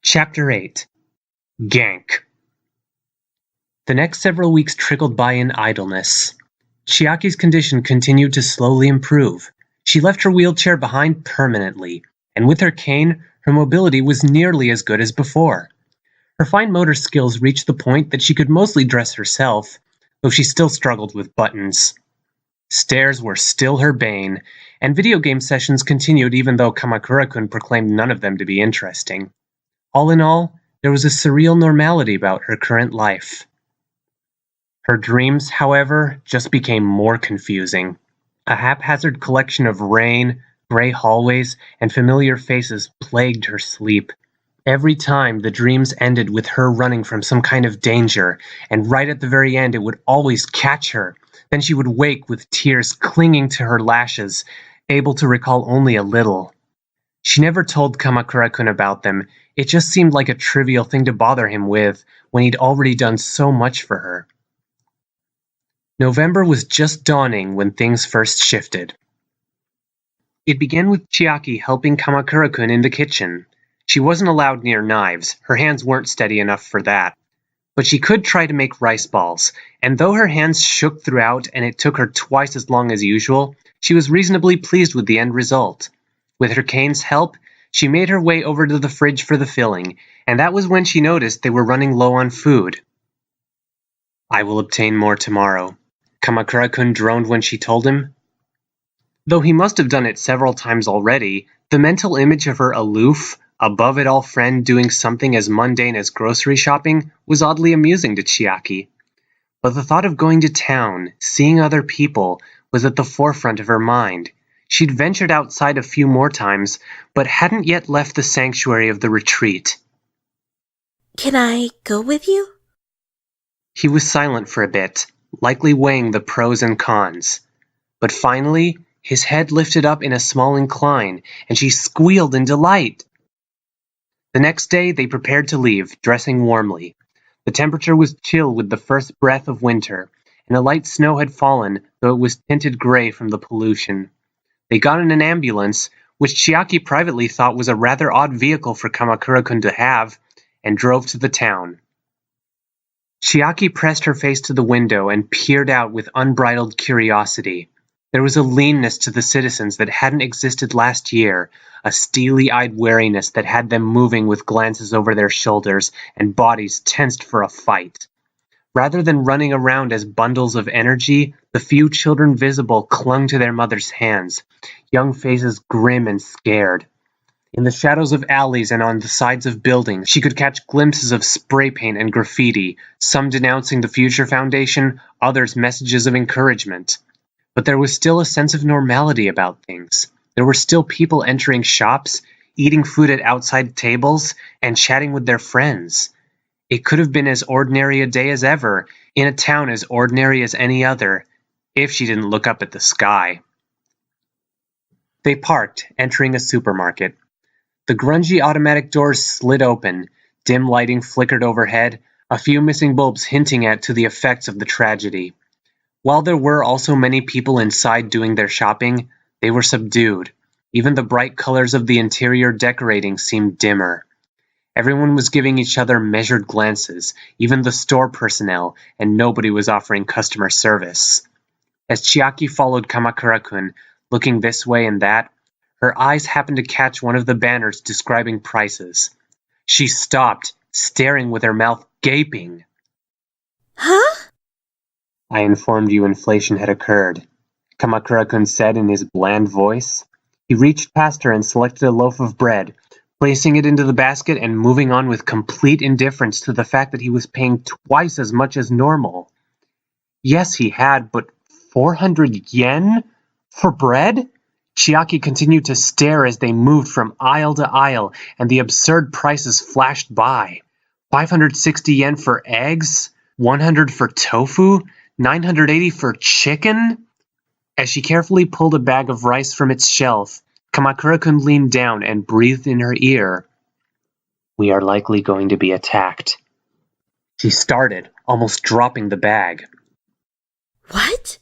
Chapter 8 Gank. The next several weeks trickled by in idleness. Chiaki's condition continued to slowly improve. She left her wheelchair behind permanently, and with her cane, her mobility was nearly as good as before. Her fine motor skills reached the point that she could mostly dress herself, though she still struggled with buttons. Stairs were still her bane, and video game sessions continued even though Kamakura-kun proclaimed none of them to be interesting. All in all, there was a surreal normality about her current life. Her dreams, however, just became more confusing. A haphazard collection of rain, gray hallways, and familiar faces plagued her sleep. Every time the dreams ended with her running from some kind of danger, and right at the very end it would always catch her. Then she would wake with tears clinging to her lashes, able to recall only a little. She never told Kamakura-kun about them. It just seemed like a trivial thing to bother him with when he'd already done so much for her. November was just dawning when things first shifted. It began with Chiaki helping Kamakura-kun in the kitchen. She wasn't allowed near knives, her hands weren't steady enough for that. But she could try to make rice balls, and though her hands shook throughout and it took her twice as long as usual, she was reasonably pleased with the end result. With her cane's help, she made her way over to the fridge for the filling, and that was when she noticed they were running low on food. "I will obtain more tomorrow," Kamakura-kun droned when she told him. Though he must have done it several times already, the mental image of her aloof, above-it-all friend doing something as mundane as grocery shopping was oddly amusing to Chiaki. But the thought of going to town, seeing other people, was at the forefront of her mind. She'd ventured outside a few more times, but hadn't yet left the sanctuary of the retreat. "Can I go with you?" He was silent for a bit, likely weighing the pros and cons. But finally, his head lifted up in a small incline, and she squealed in delight. The next day they prepared to leave, dressing warmly. The temperature was chill with the first breath of winter, and a light snow had fallen, though it was tinted gray from the pollution. They got in an ambulance, which Chiaki privately thought was a rather odd vehicle for Kamakura-kun to have, and drove to the town. Chiaki pressed her face to the window and peered out with unbridled curiosity. There was a leanness to the citizens that hadn't existed last year, a steely-eyed wariness that had them moving with glances over their shoulders and bodies tensed for a fight. Rather than running around as bundles of energy, the few children visible clung to their mothers' hands, young faces grim and scared. In the shadows of alleys and on the sides of buildings, she could catch glimpses of spray paint and graffiti, some denouncing the Future Foundation, others messages of encouragement. But there was still a sense of normality about things. There were still people entering shops, eating food at outside tables, and chatting with their friends. It could have been as ordinary a day as ever, in a town as ordinary as any other, if she didn't look up at the sky. They parked, entering a supermarket. The grungy automatic doors slid open, dim lighting flickered overhead, a few missing bulbs hinting to the effects of the tragedy. While there were also many people inside doing their shopping, they were subdued. Even the bright colors of the interior decorating seemed dimmer. Everyone was giving each other measured glances, even the store personnel, and nobody was offering customer service. As Chiaki followed Kamakura-kun, looking this way and that, her eyes happened to catch one of the banners describing prices. She stopped, staring with her mouth gaping. "Huh?" "I informed you inflation had occurred," Kamakura-kun said in his bland voice. He reached past her and selected a loaf of bread, placing it into the basket and moving on with complete indifference to the fact that he was paying twice as much as normal. Yes, he had, but 400 yen? For bread? Chiaki continued to stare as they moved from aisle to aisle, and the absurd prices flashed by. 560 yen for eggs? 100 for tofu? 980 for chicken? As she carefully pulled a bag of rice from its shelf, Kamakura-kun leaned down and breathed in her ear. "We are likely going to be attacked." She started, almost dropping the bag. "What?"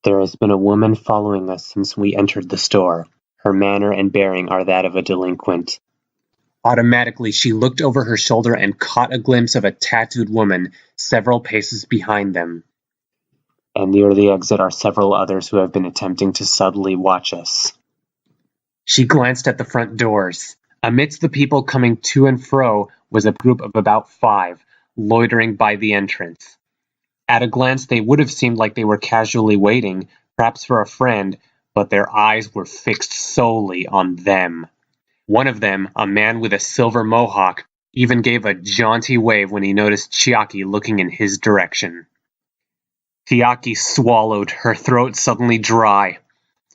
"There has been a woman following us since we entered the store. Her manner and bearing are that of a delinquent." Automatically, she looked over her shoulder and caught a glimpse of a tattooed woman several paces behind them. And near the exit are several others who have been attempting to subtly watch us. She glanced at the front doors. Amidst the people coming to and fro was a group of about 5, loitering by the entrance. At a glance, they would have seemed like they were casually waiting, perhaps for a friend, but their eyes were fixed solely on them. One of them, a man with a silver mohawk, even gave a jaunty wave when he noticed Chiaki looking in his direction. Chiaki swallowed, her throat suddenly dry.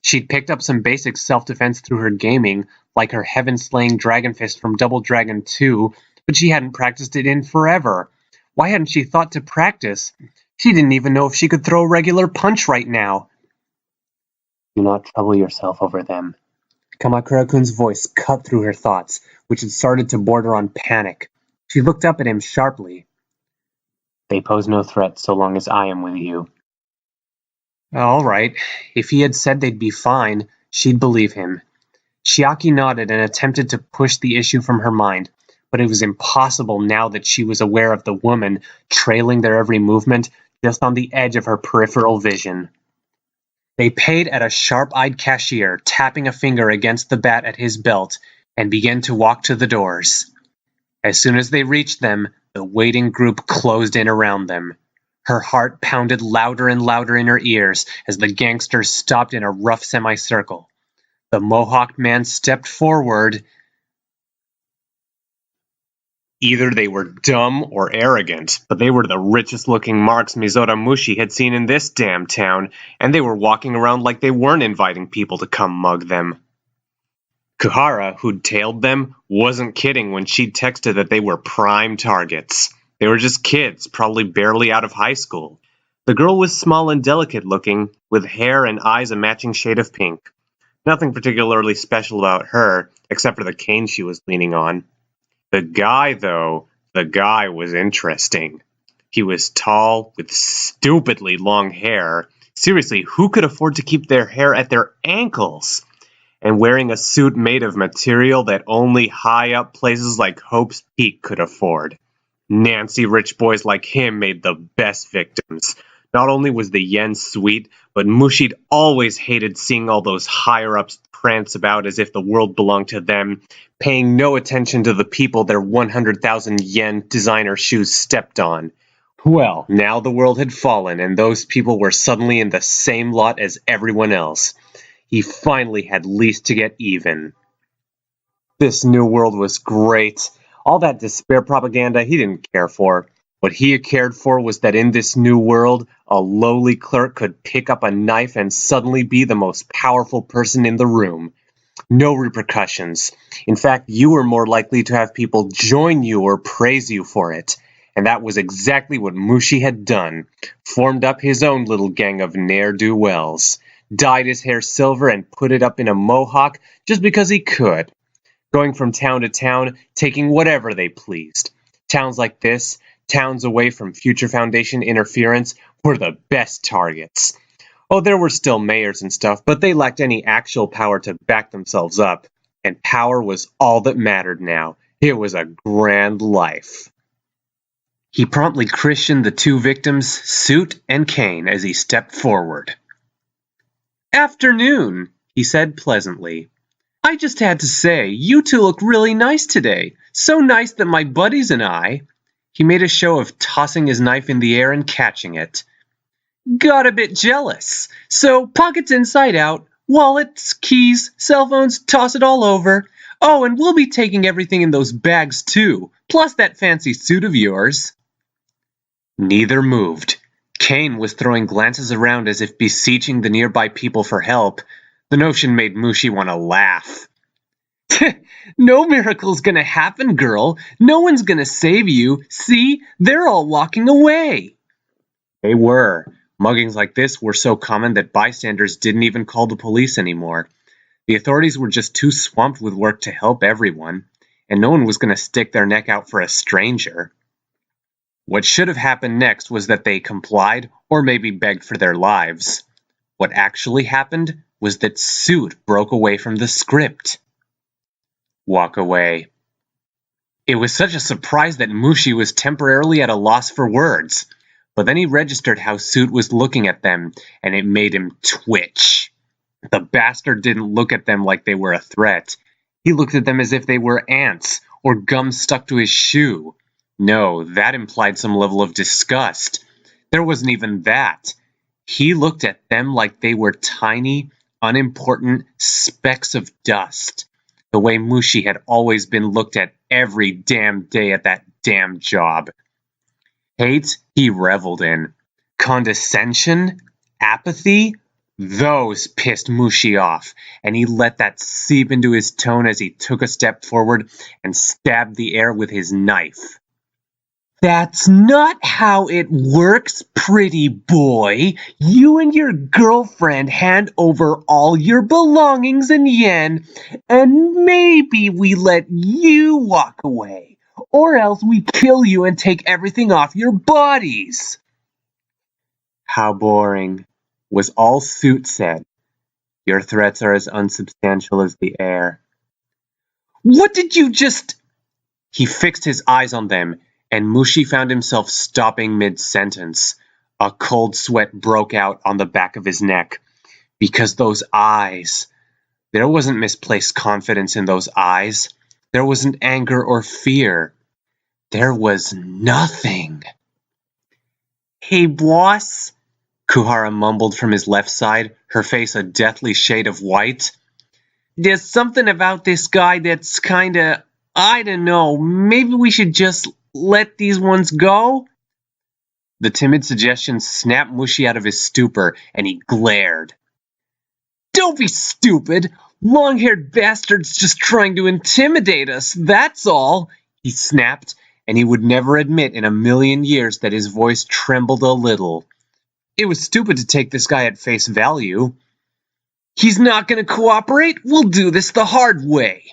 She'd picked up some basic self-defense through her gaming, like her heaven-slaying dragon fist from Double Dragon 2, but she hadn't practiced it in forever. Why hadn't she thought to practice? She didn't even know if she could throw a regular punch right now. Do not trouble yourself over them. Kamakura-kun's voice cut through her thoughts, which had started to border on panic. She looked up at him sharply. They pose no threat so long as I am with you. All right. If he had said they'd be fine, she'd believe him. Chiaki nodded and attempted to push the issue from her mind, but it was impossible now that she was aware of the woman trailing their every movement just on the edge of her peripheral vision. They paid at a sharp-eyed cashier, tapping a finger against the bat at his belt, and began to walk to the doors. As soon as they reached them, the waiting group closed in around them. Her heart pounded louder and louder in her ears as the gangsters stopped in a rough semicircle. The mohawked man stepped forward. Either they were dumb or arrogant, but they were the richest-looking marks Mizora Mushi had seen in this damn town, and they were walking around like they weren't inviting people to come mug them. Kuhara, who'd tailed them, wasn't kidding when she'd texted that they were prime targets. They were just kids, probably barely out of high school. The girl was small and delicate-looking, with hair and eyes a matching shade of pink. Nothing particularly special about her, except for the cane she was leaning on. The guy was interesting. He was tall, with stupidly long hair. Seriously, who could afford to keep their hair at their ankles? And wearing a suit made of material that only high-up places like Hope's Peak could afford. Nancy rich boys like him made the best victims. Not only was the yen sweet, but Mushi'd always hated seeing all those higher-ups prance about as if the world belonged to them, paying no attention to the people their 100,000 yen designer shoes stepped on. Well, now the world had fallen, and those people were suddenly in the same lot as everyone else. He finally had least to get even. This new world was great. All that despair propaganda he didn't care for. What he cared for was that in this new world, a lowly clerk could pick up a knife and suddenly be the most powerful person in the room. No repercussions. In fact, you were more likely to have people join you or praise you for it. And that was exactly what Mushi had done. Formed up his own little gang of ne'er-do-wells. Dyed his hair silver and put it up in a mohawk just because he could. Going from town to town, taking whatever they pleased. Towns like this, towns away from Future Foundation interference, were the best targets. Oh, there were still mayors and stuff, but they lacked any actual power to back themselves up. And power was all that mattered now. It was a grand life. He promptly christened the two victims Suit and Cane as he stepped forward. "Afternoon," he said pleasantly. "I just had to say, you two look really nice today. So nice that my buddies and I—" He made a show of tossing his knife in the air and catching it. "Got a bit jealous. So pockets inside out, wallets, keys, cell phones, toss it all over. Oh, and we'll be taking everything in those bags too, plus that fancy suit of yours." Neither moved. Kane was throwing glances around as if beseeching the nearby people for help. The notion made Mushi want to laugh. "No miracle's gonna happen, girl. No one's gonna save you. See, they're all walking away." They were. Muggings like this were so common that bystanders didn't even call the police anymore. The authorities were just too swamped with work to help everyone, and no one was gonna stick their neck out for a stranger. What should have happened next was that they complied, or maybe begged for their lives. What actually happened was that Suit broke away from the script. Walk away. It was such a surprise that Mushi was temporarily at a loss for words. But then he registered how Suit was looking at them, and it made him twitch. The bastard didn't look at them like they were a threat. He looked at them as if they were ants, or gum stuck to his shoe. No, that implied some level of disgust. There wasn't even that. He looked at them like they were tiny, unimportant specks of dust, the way Mushi had always been looked at every damn day at that damn job. Hate, he reveled in. Condescension? Apathy? Those pissed Mushi off, and he let that seep into his tone as he took a step forward and stabbed the air with his knife. That's not how it works, pretty boy. You and your girlfriend hand over all your belongings in yen, and maybe we let you walk away. Or else we kill you and take everything off your bodies. How boring, was all Suit said. Your threats are as unsubstantial as the air. What did you just... He fixed his eyes on them, and Mushi found himself stopping mid-sentence. A cold sweat broke out on the back of his neck. Because those eyes... There wasn't misplaced confidence in those eyes. There wasn't anger or fear. There was nothing. Hey, boss, Kuhara mumbled from his left side, her face a deathly shade of white. There's something about this guy that's kinda, I don't know, maybe we should just let these ones go? The timid suggestion snapped Mushi out of his stupor, and he glared. Don't be stupid! Long-haired bastard's just trying to intimidate us, that's all, he snapped, and he would never admit in a million years that his voice trembled a little. It was stupid to take this guy at face value. He's not going to cooperate? We'll do this the hard way.